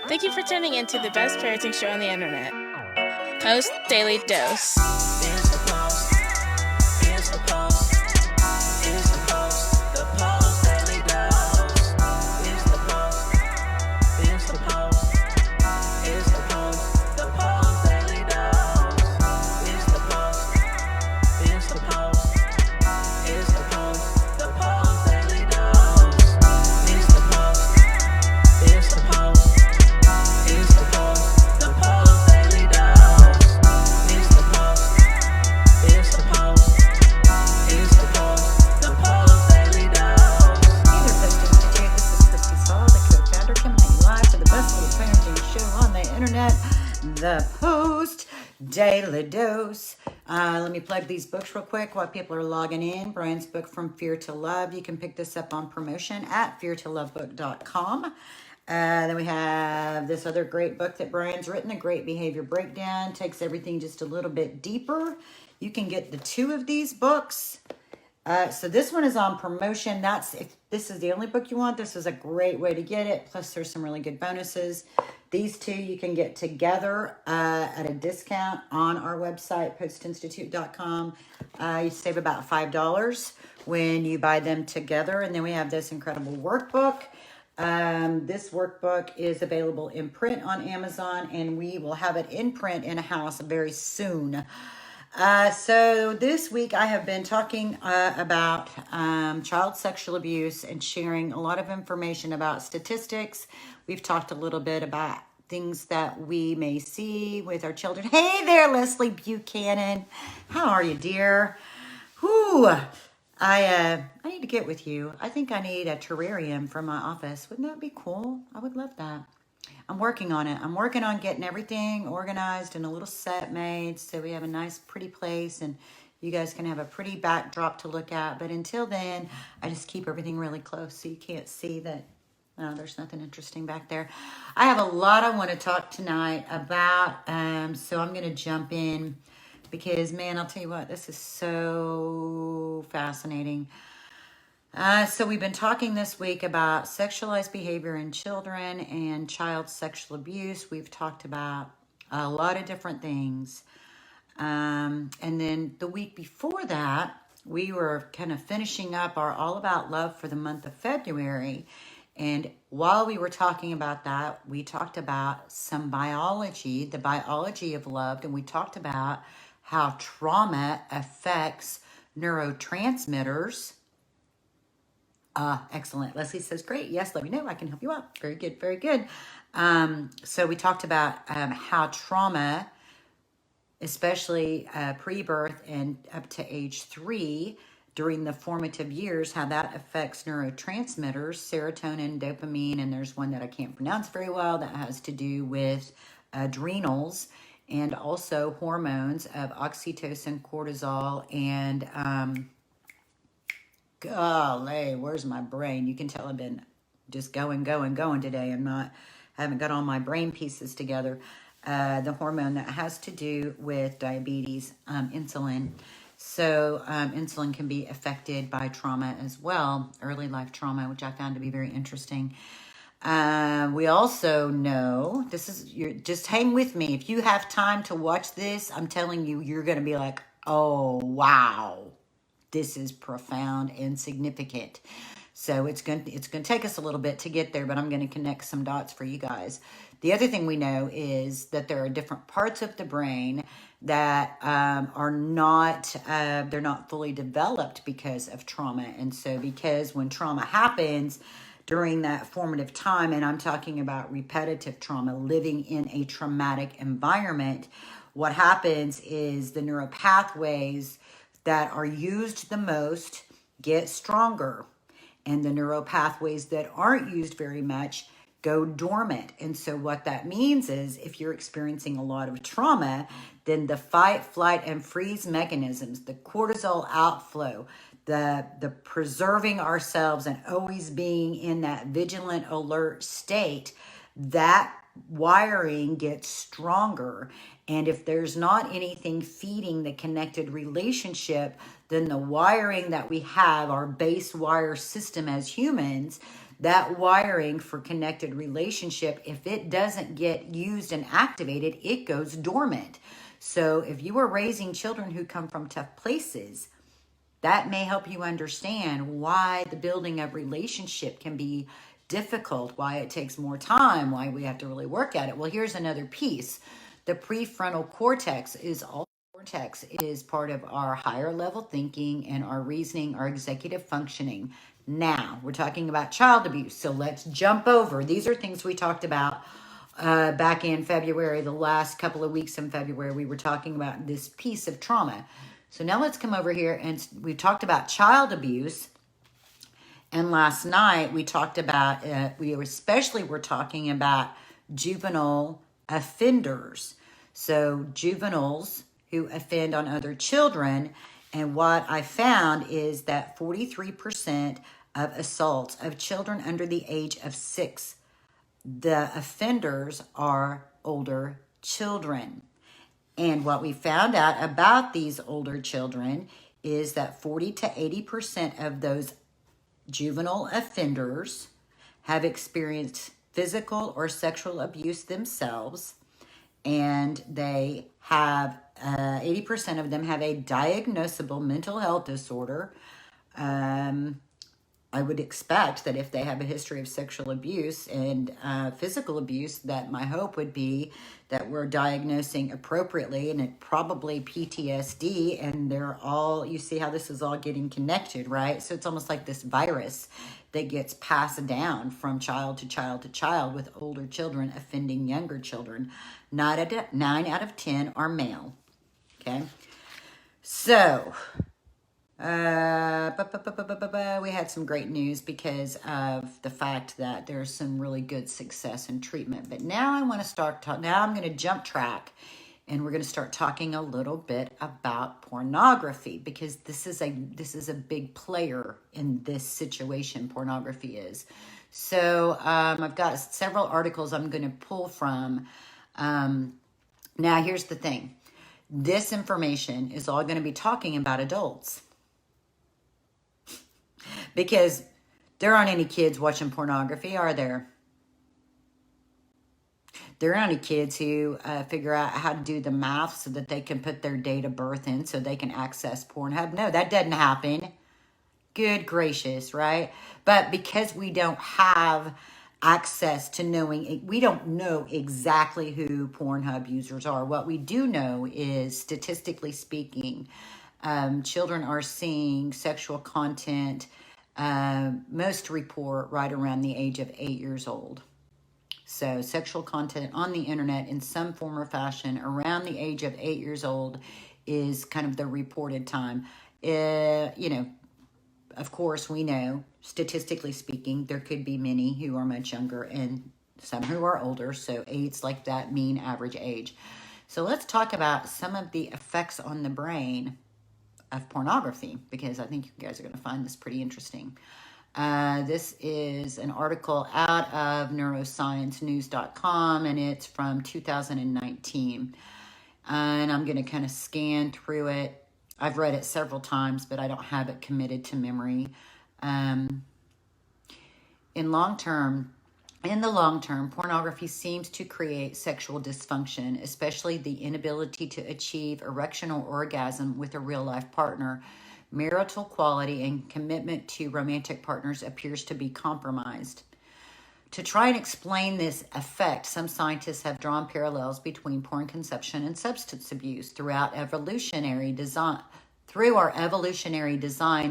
Thank you for tuning in to the best parenting show on the internet, Post Daily Dose. It's the Post. It's the Post. It's the Post. The Post Daily Dose. It's the Post. It's the Post. It's the Post. The Post Daily Dose. It's the Post. It's the Post. It's the Post. The Post Daily Dose. It's the Post. It's the Post. It's the Post. The Post Daily Dose. It's the Post. It's the Post. It's the Post. The Post Daily Dose. Hey there, Post+Institute. This is Christy Saul, the co-founder, coming at you live for the best little parenting show on the internet, the Post Daily Dose. Let me plug these books real quick while people are logging in. Brian's book, From Fear to Love. You can pick this up on promotion at feartolovebook.com. Then we have this other great book that Brian's written, The Great Behavior Breakdown. Takes everything just a little bit deeper. You can get the two of these books. So this one is on promotion. If this is the only book you want, this is a great way to get it. Plus there's some really good bonuses. These two you can get together at a discount on our website, postinstitute.com. You save about $5 when you buy them together. And then we have this incredible workbook. This workbook is available in print on Amazon, and we will have it in print in a house very soon. So this week I have been talking about child sexual abuse and sharing a lot of information about statistics. We've talked a little bit about things that we may see with our children. Hey there, Leslie Buchanan. How are you, dear? Whew. I need to get with you. I think I need a terrarium for my office. Wouldn't that be cool? I would love that. I'm working on it. I'm working on getting everything organized and a little set made so we have a nice, pretty place and you guys can have a pretty backdrop to look at. But until then, I just keep everything really close so you can't see that there's nothing interesting back there. I have a lot I want to talk tonight about, so I'm going to jump in because, man, I'll tell you what, this is so fascinating. So we've been talking this week about sexualized behavior in children and child sexual abuse. We've talked about a lot of different things. And then the week before that, we were kind of finishing up our All About Love for the month of February. And while we were talking about that, we talked about some biology, the biology of love, and we talked about how trauma affects neurotransmitters. Excellent. Leslie says, great. Yes, let me know. I can help you out. Very good. Very good. So we talked about how trauma, especially pre-birth and up to age 3, during the formative years, how that affects neurotransmitters, serotonin, dopamine, and there's one that I can't pronounce very well that has to do with adrenals and also hormones of oxytocin, cortisol, and golly, where's my brain? You can tell I've been just going today. Haven't got all my brain pieces together. The hormone that has to do with diabetes, insulin. So insulin can be affected by trauma as well, early life trauma, which I found to be very interesting. We also know, just hang with me. If you have time to watch this, I'm telling you, you're going to be like, oh, wow. This is profound and significant. So it's going to take us a little bit to get there, but I'm going to connect some dots for you guys. The other thing we know is that there are different parts of the brain that are not, they're not fully developed because of trauma. And so because when trauma happens during that formative time, and I'm talking about repetitive trauma, living in a traumatic environment, what happens is the neural pathways that are used the most get stronger, and the neural pathways that aren't used very much go dormant. And so what that means is if you're experiencing a lot of trauma, then the fight, flight, and freeze mechanisms, the cortisol outflow, the preserving ourselves and always being in that vigilant, alert state, that wiring gets stronger. And if there's not anything feeding the connected relationship, then the wiring that we have, our base wire system as humans, That wiring for connected relationship, if it doesn't get used and activated, it goes dormant. So if you are raising children who come from tough places, that may help you understand why the building of relationship can be difficult, why it takes more time, why we have to really work at it. Well, here's another piece. The prefrontal cortex is part of our higher level thinking and our reasoning, our executive functioning. Now, we're talking about child abuse. So let's jump over. These are things we talked about back in February. The last couple of weeks in February, we were talking about this piece of trauma. So now let's come over here, and we talked about child abuse. And last night we talked about, we especially were talking about juvenile offenders. So juveniles who offend on other children. And what I found is that 43% of assaults of children under the age of 6, the offenders are older children. And what we found out about these older children is that 40 to 80% of those juvenile offenders have experienced physical or sexual abuse themselves, and they have 80% of them have a diagnosable mental health disorder. I would expect that if they have a history of sexual abuse and physical abuse, that my hope would be that we're diagnosing appropriately, and it probably PTSD, and they're all, you see how this is all getting connected, right? So it's almost like this virus that gets passed down from child to child to child, with older children offending younger children. 9 out of 10 are male, okay? So we had some great news because of the fact that there's some really good success in treatment. But now I want to now I'm going to jump track, and we're going to start talking a little bit about pornography, because this is a big player in this situation. Pornography is. So I've got several articles I'm going to pull from. Now here's the thing. This information is all going to be talking about adults, because there aren't any kids watching pornography, are there? There aren't any kids who figure out how to do the math so that they can put their date of birth in so they can access Pornhub. No, that doesn't happen. Good gracious, right? But because we don't have access to knowing, we don't know exactly who Pornhub users are. What we do know is, statistically speaking, children are seeing sexual content, most report right around the age of 8 years old. So sexual content on the internet in some form or fashion around the age of 8 years old is kind of the reported time. Of course, we know, statistically speaking, there could be many who are much younger and some who are older. So 8's like that mean average age. So let's talk about some of the effects on the brain of pornography, because I think you guys are going to find this pretty interesting. This is an article out of neurosciencenews.com, and it's from 2019. And I'm going to kind of scan through it. I've read it several times, but I don't have it committed to memory. In the long term, pornography seems to create sexual dysfunction, especially the inability to achieve erection or orgasm with a real-life partner. Marital quality and commitment to romantic partners appears to be compromised. To try and explain this effect, some scientists have drawn parallels between porn consumption and substance abuse. Through our evolutionary design,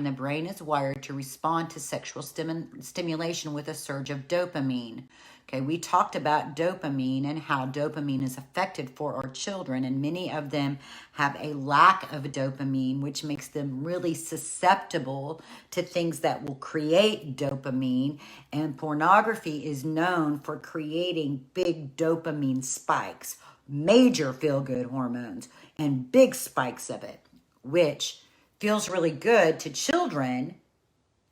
the brain is wired to respond to sexual stimulation with a surge of dopamine. Okay, we talked about dopamine and how dopamine is affected for our children, and many of them have a lack of dopamine, which makes them really susceptible to things that will create dopamine. And pornography is known for creating big dopamine spikes, major feel-good hormones, and big spikes of it, which feels really good to children,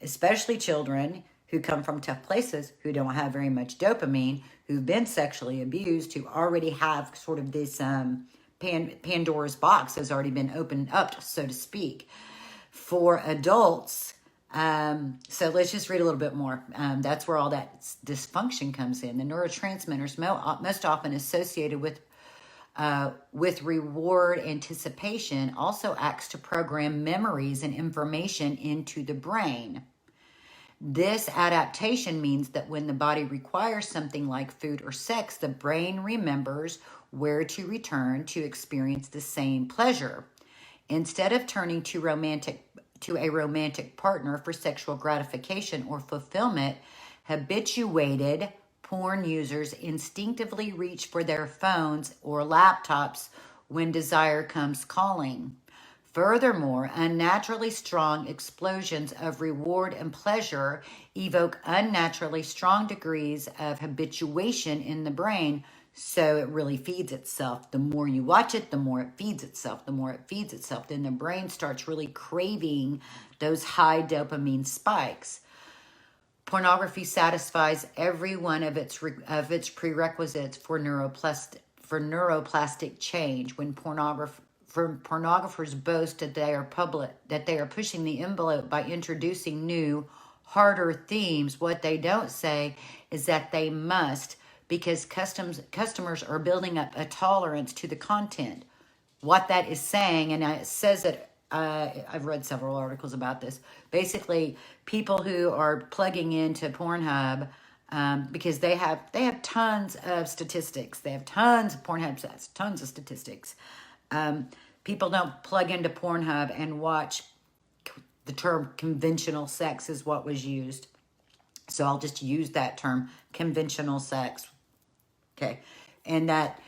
especially children who come from tough places, who don't have very much dopamine, who've been sexually abused, who already have sort of this Pandora's box has already been opened up, so to speak. For adults, So let's just read a little bit more. That's where all that dysfunction comes in. The neurotransmitters most often associated with reward anticipation also acts to program memories and information into the brain. This adaptation means that when the body requires something like food or sex, the brain remembers where to return to experience the same pleasure. Instead of turning to a romantic partner for sexual gratification or fulfillment, habituated porn users instinctively reach for their phones or laptops when desire comes calling. Furthermore, unnaturally strong explosions of reward and pleasure evoke unnaturally strong degrees of habituation in the brain, so it really feeds itself. The more you watch it, the more it feeds itself. The more it feeds itself, then the brain starts really craving those high dopamine spikes. Pornography satisfies every one of its prerequisites for neuroplastic change. When pornographers boast that they are pushing the envelope by introducing new, harder themes, what they don't say is that they must, because customers are building up a tolerance to the content. What that is saying, and it says that I've read several articles about this. Basically, people who are plugging into Pornhub because they have tons of statistics. They have tons of Pornhub sets, tons of statistics. People don't plug into Pornhub and watch. The term conventional sex is what was used. So I'll just use that term, conventional sex. Okay. And that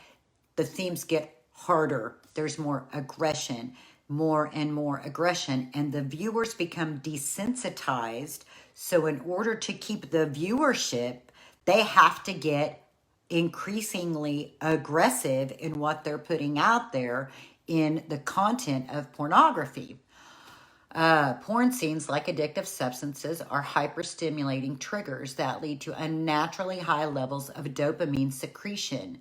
the themes get harder. There's more aggression, more and more aggression, and the viewers become desensitized. So in order to keep the viewership, they have to get increasingly aggressive in what they're putting out there in the content of pornography. Porn scenes, like addictive substances, are hyperstimulating triggers that lead to unnaturally high levels of dopamine secretion.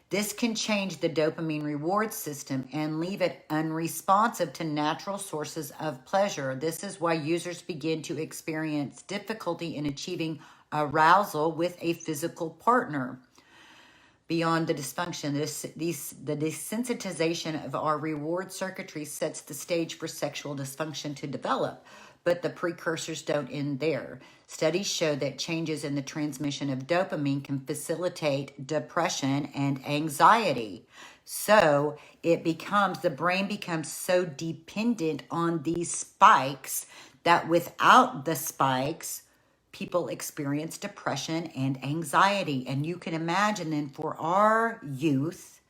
This can change the dopamine reward system and leave it unresponsive to natural sources of pleasure. This is why users begin to experience difficulty in achieving arousal with a physical partner. Beyond the dysfunction, the desensitization of our reward circuitry sets the stage for sexual dysfunction to develop, but the precursors don't end there. Studies show that changes in the transmission of dopamine can facilitate depression and anxiety. So the brain becomes so dependent on these spikes that without the spikes, people experience depression and anxiety. And you can imagine then for our youth,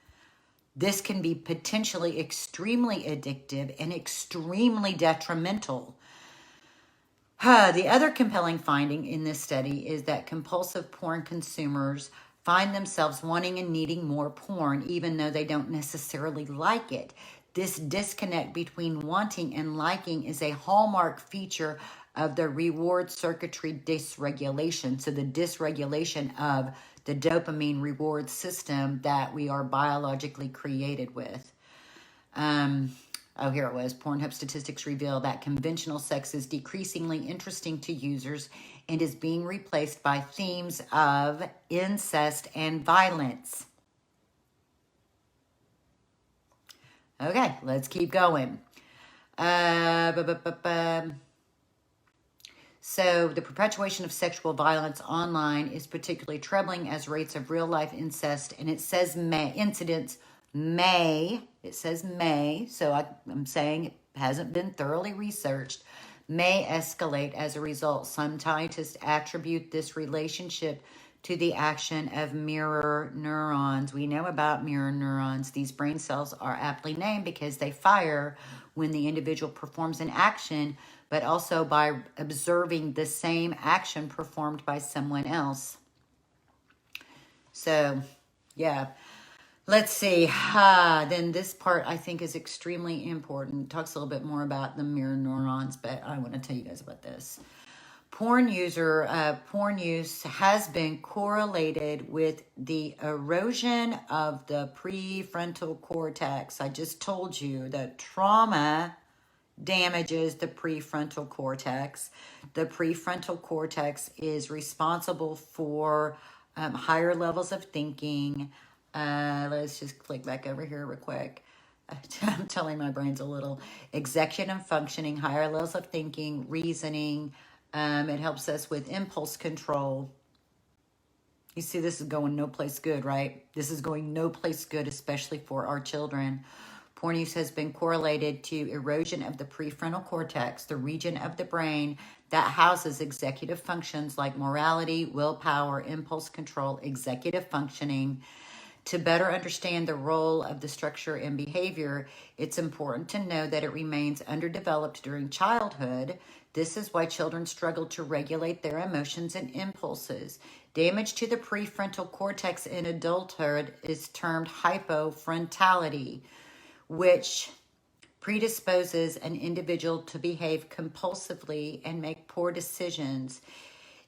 this can be potentially extremely addictive and extremely detrimental. The other compelling finding in this study is that compulsive porn consumers find themselves wanting and needing more porn, even though they don't necessarily like it. This disconnect between wanting and liking is a hallmark feature of the reward circuitry dysregulation. So the dysregulation of the dopamine reward system that we are biologically created with. Here it was. Pornhub statistics reveal that conventional sex is decreasingly interesting to users and is being replaced by themes of incest and violence. Okay, let's keep going. So the perpetuation of sexual violence online is particularly troubling as rates of real-life incest, and it says it says may, so I'm saying it hasn't been thoroughly researched, may escalate as a result. Some scientists attribute this relationship to the action of mirror neurons. We know about mirror neurons. These brain cells are aptly named because they fire when the individual performs an action, but also by observing the same action performed by someone else. So, yeah. Let's see. Then this part I think is extremely important. It talks a little bit more about the mirror neurons, but I want to tell you guys about this. Porn use has been correlated with the erosion of the prefrontal cortex. I just told you that trauma damages the prefrontal cortex. The prefrontal cortex is responsible for higher levels of thinking. Let's just click back over here real quick. I'm telling my brain's a little executive functioning, higher levels of thinking, reasoning. It helps us with impulse control. You see, this is going no place good, right? This is going no place good, especially for our children. Porn use has been correlated to erosion of the prefrontal cortex, the region of the brain that houses executive functions like morality, willpower, impulse control, executive functioning. To better understand the role of the structure in behavior, it's important to know that it remains underdeveloped during childhood. This is why children struggle to regulate their emotions and impulses. Damage to the prefrontal cortex in adulthood is termed hypofrontality, which predisposes an individual to behave compulsively and make poor decisions.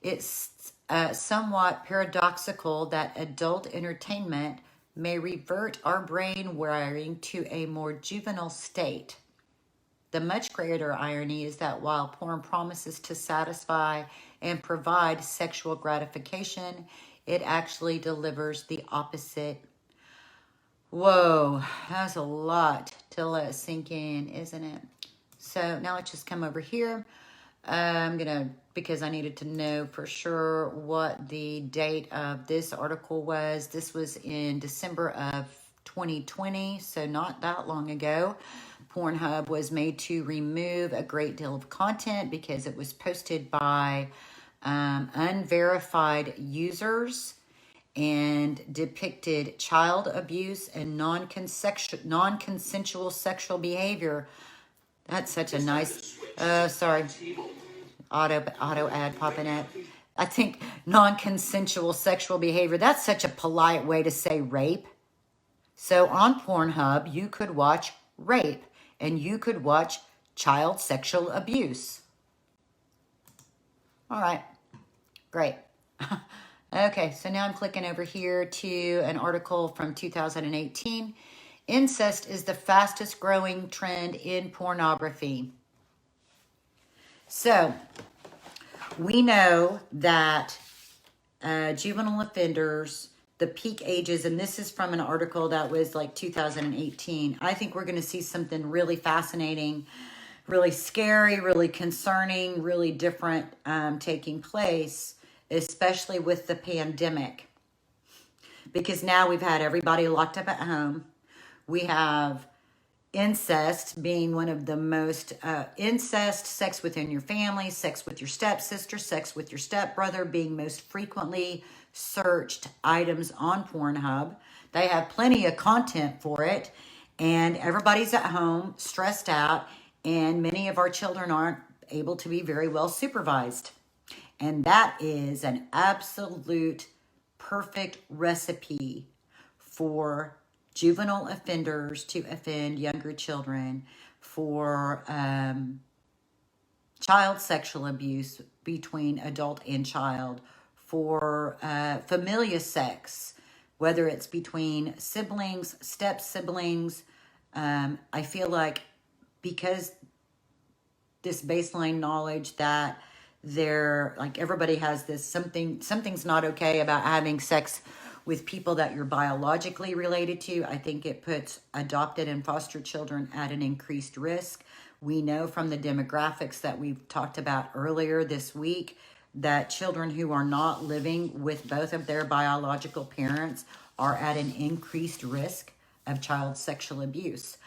It's somewhat paradoxical that adult entertainment may revert our brain wiring to a more juvenile state. The much greater irony is that while porn promises to satisfy and provide sexual gratification, it actually delivers the opposite. Whoa, that's a lot to let sink in, isn't it? So now let's just come over here. I'm gonna, because I needed to know for sure what the date of this article was. This was in December of 2020, so not that long ago. Pornhub was made to remove a great deal of content because it was posted by unverified users and depicted child abuse and non-consensual sexual behavior. That's such a nice, sorry, auto ad popping up. I think non-consensual sexual behavior, that's such a polite way to say rape. So on Pornhub, you could watch rape and you could watch child sexual abuse. All right, great. Okay, so now I'm clicking over here to an article from 2018. Incest is the fastest growing trend in pornography. So we know that juvenile offenders, the peak ages, and this is from an article that was like 2018. I think we're going to see something really fascinating, really scary, really concerning, really different taking place, especially with the pandemic. Because now we've had everybody locked up at home. We have incest being one of the most, incest, sex within your family, sex with your stepsister, sex with your stepbrother being most frequently searched items on Pornhub. They have plenty of content for it, and everybody's at home, stressed out, and many of our children aren't able to be very well supervised. And that is an absolute perfect recipe for juvenile offenders to offend younger children, for child sexual abuse between adult and child, for familial sex, whether it's between siblings, step-siblings. I feel like because this baseline knowledge that like everybody has this, something's not okay about having sex with people that you're biologically related to. I think it puts adopted and foster children at an increased risk. We know from the demographics that we've talked about earlier this week that children who are not living with both of their biological parents are at an increased risk of child sexual abuse.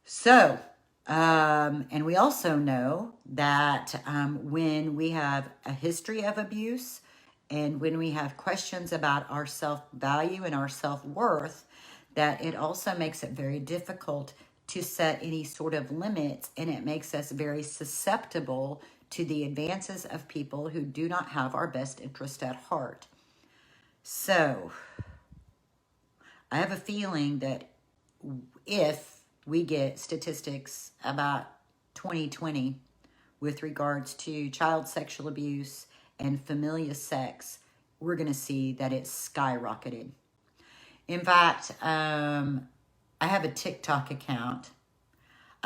So, and we also know that when we have a history of abuse, and when we have questions about our self-value and our self-worth, that it also makes it very difficult to set any sort of limits, and it makes us very susceptible to the advances of people who do not have our best interest at heart. So, I have a feeling that if we get statistics about 2020 with regards to child sexual abuse and familial sex, we're going to see that it's skyrocketed. In fact, I have a TikTok account.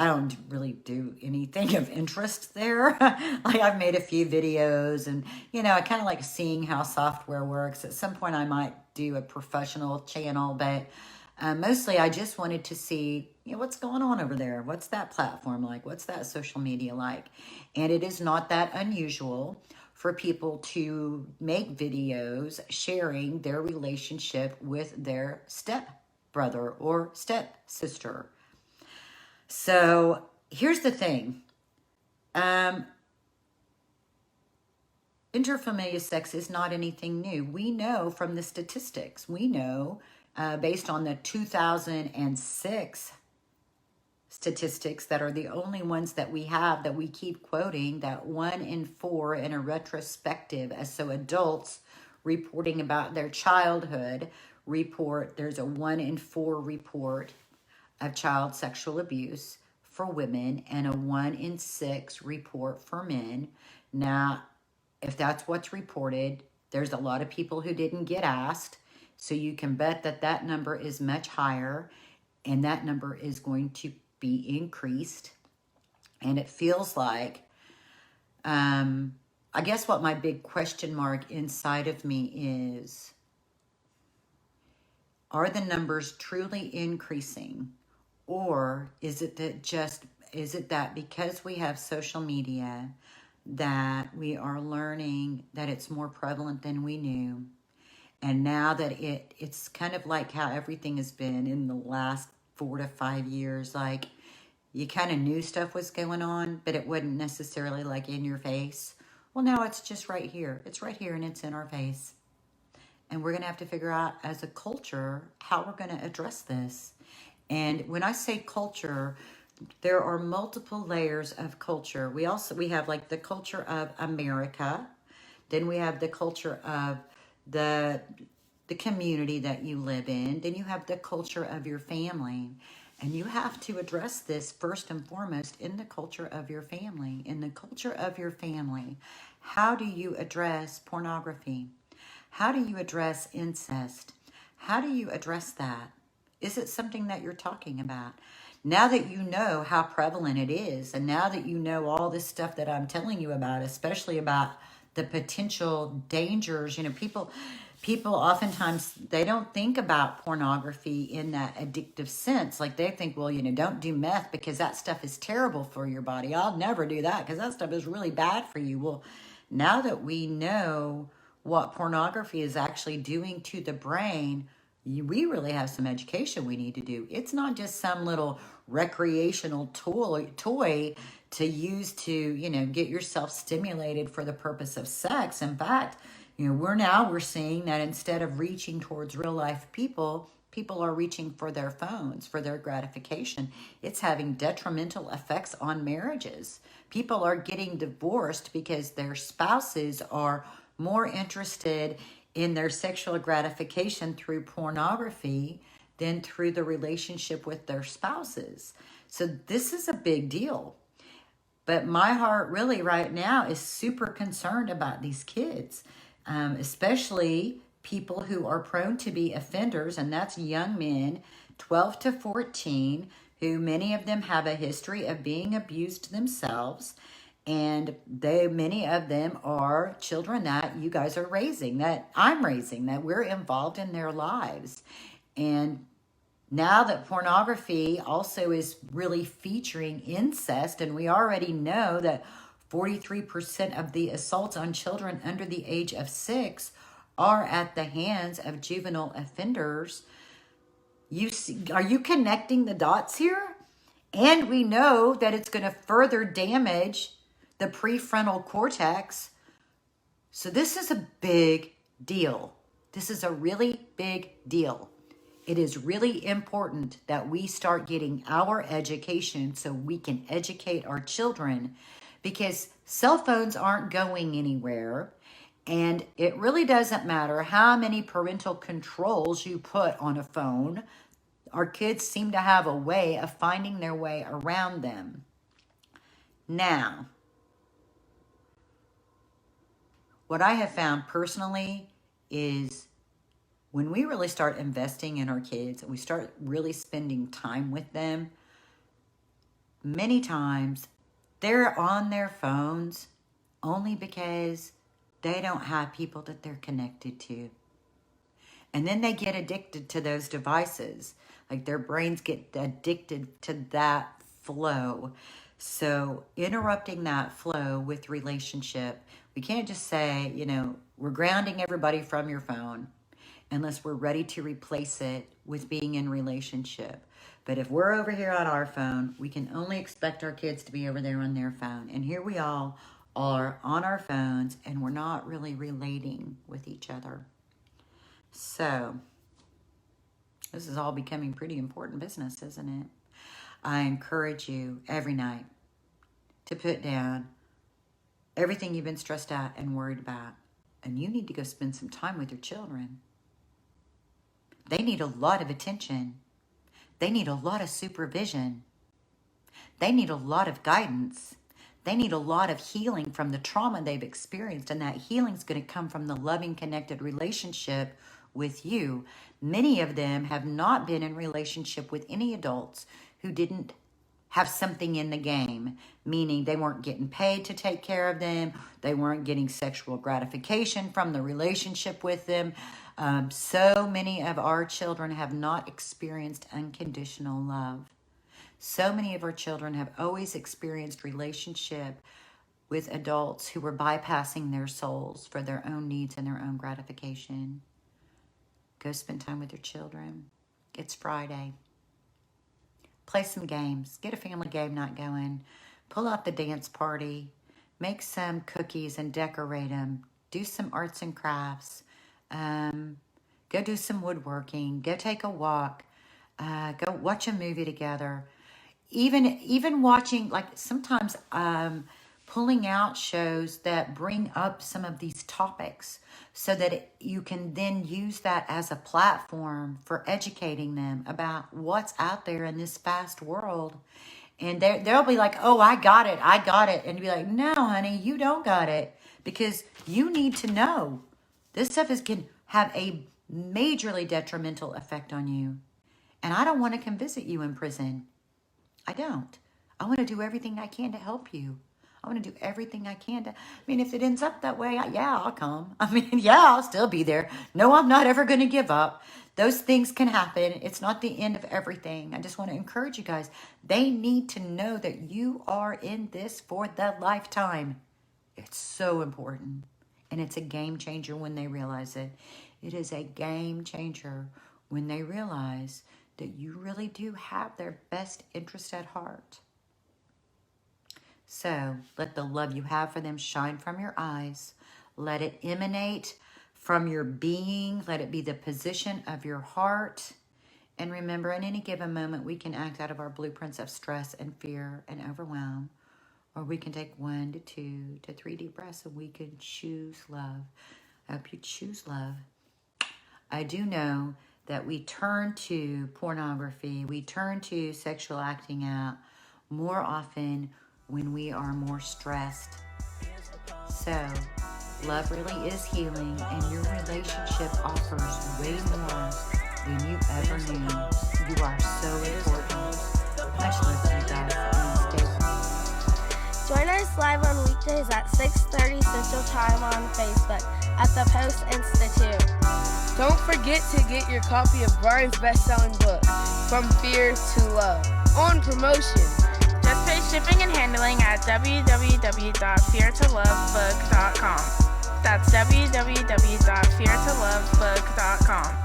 I don't really do anything of interest there. Like I've made a few videos and, I kind of like seeing how software works. At some point I might do a professional channel, but mostly I just wanted to see, what's going on over there. What's that platform like? What's that social media like? And it is not that unusual for people to make videos sharing their relationship with their step brother or stepsister. So here's the thing. Interfamiliar sex is not anything new. We know from the statistics. We know based on the 2006 statistics that are the only ones that we have that we keep quoting, that 1 in 4 in a retrospective, as so adults reporting about their childhood report, there's a 1 in 4 report of child sexual abuse for women and a 1 in 6 report for men. Now, if that's what's reported, there's a lot of people who didn't get asked. So you can bet that that number is much higher and that number is going to be increased. And it feels like, I guess what my big question mark inside of me is, are the numbers truly increasing? Or is it that because we have social media that we are learning that it's more prevalent than we knew? And now that it's kind of like how everything has been in the last 4 to 5 years, like you kind of knew stuff was going on, but it wasn't necessarily like in your face. Well, now it's just right here. It's right here and it's in our face. And we're going to have to figure out as a culture how we're going to address this. And when I say culture, there are multiple layers of culture. We have like the culture of America. Then we have the culture of the community that you live in. Then you have the culture of your family. And you have to address this first and foremost in the culture of your family. In the culture of your family, how do you address pornography? How do you address incest? How do you address that? Is it something that you're talking about? Now that you know how prevalent it is, and now that you know all this stuff that I'm telling you about, especially about the potential dangers, people oftentimes, they don't think about pornography in that addictive sense. Like they think, well, don't do meth because that stuff is terrible for your body. I'll never do that because that stuff is really bad for you. Well, now that we know what pornography is actually doing to the brain, we really have some education we need to do. It's not just some little recreational toy to use to, get yourself stimulated for the purpose of sex. In fact, we're seeing that instead of reaching towards real life people are reaching for their phones, for their gratification. It's having detrimental effects on marriages. People are getting divorced because their spouses are more interested in their sexual gratification through pornography than through the relationship with their spouses. So this is a big deal. But my heart really right now is super concerned about these kids, especially people who are prone to be offenders, and that's young men, 12 to 14, who many of them have a history of being abused themselves. And many of them are children that you guys are raising, that I'm raising, that we're involved in their lives. And now that pornography also is really featuring incest, and we already know that 43% of the assaults on children under the age of 6 are at the hands of juvenile offenders. Are you connecting the dots here? And we know that it's going to further damage the prefrontal cortex. So this is a big deal. This is a really big deal. It is really important that we start getting our education so we can educate our children, because cell phones aren't going anywhere. And it really doesn't matter how many parental controls you put on a phone. Our kids seem to have a way of finding their way around them. Now, what I have found personally is when we really start investing in our kids and we start really spending time with them, many times they're on their phones only because they don't have people that they're connected to. And then they get addicted to those devices. Like their brains get addicted to that flow. So interrupting that flow with relationship, we can't just say, we're grounding everybody from your phone unless we're ready to replace it with being in relationship. But if we're over here on our phone, we can only expect our kids to be over there on their phone. And here we all are on our phones and we're not really relating with each other. So this is all becoming pretty important business, isn't it? I encourage you every night to put down everything you've been stressed out and worried about. And you need to go spend some time with your children. They need a lot of attention. They need a lot of supervision. They need a lot of guidance. They need a lot of healing from the trauma they've experienced. And that healing is going to come from the loving, connected relationship with you. Many of them have not been in relationship with any adults who didn't have something in the game, meaning they weren't getting paid to take care of them. They weren't getting sexual gratification from the relationship with them. So many of our children have not experienced unconditional love. So many of our children have always experienced relationship with adults who were bypassing their souls for their own needs and their own gratification. Go spend time with your children. It's Friday. Play some games. Get a family game night going. Pull out the dance party. Make some cookies and decorate them. Do some arts and crafts. Go do some woodworking. Go take a walk. Go watch a movie together. Even watching, like sometimes pulling out shows that bring up some of these topics so that you can then use that as a platform for educating them about what's out there in this fast world. And they'll be like, oh, I got it. And you'll be like, no, honey, you don't got it, because you need to know this stuff can have a majorly detrimental effect on you. And I don't want to come visit you in prison. I don't. I want to do everything I can to help you. I want to do everything I can to, if it ends up that way, I'll come. I'll still be there. No, I'm not ever going to give up. Those things can happen. It's not the end of everything. I just want to encourage you guys. They need to know that you are in this for the lifetime. It's so important. And it's a game changer when they realize it. It is a game changer when they realize that you really do have their best interest at heart. So let the love you have for them shine from your eyes. Let it emanate from your being. Let it be the position of your heart. And remember, in any given moment, we can act out of our blueprints of stress and fear and overwhelm. Or we can take 1 to 2 to 3 deep breaths and we can choose love. I hope you choose love. I do know that we turn to pornography, we turn to sexual acting out more often when we are more stressed. So, love really is healing, and your relationship offers way more than you ever knew. You are so important. Much love to you guys, and stay. Join us live on weekdays at 6:30 Central Time on Facebook at the Post+Institute. Don't forget to get your copy of Brian's best-selling book, From Fear to Love, on promotion. Just pay shipping and handling at www.feartolovebook.com. That's www.feartolovebook.com.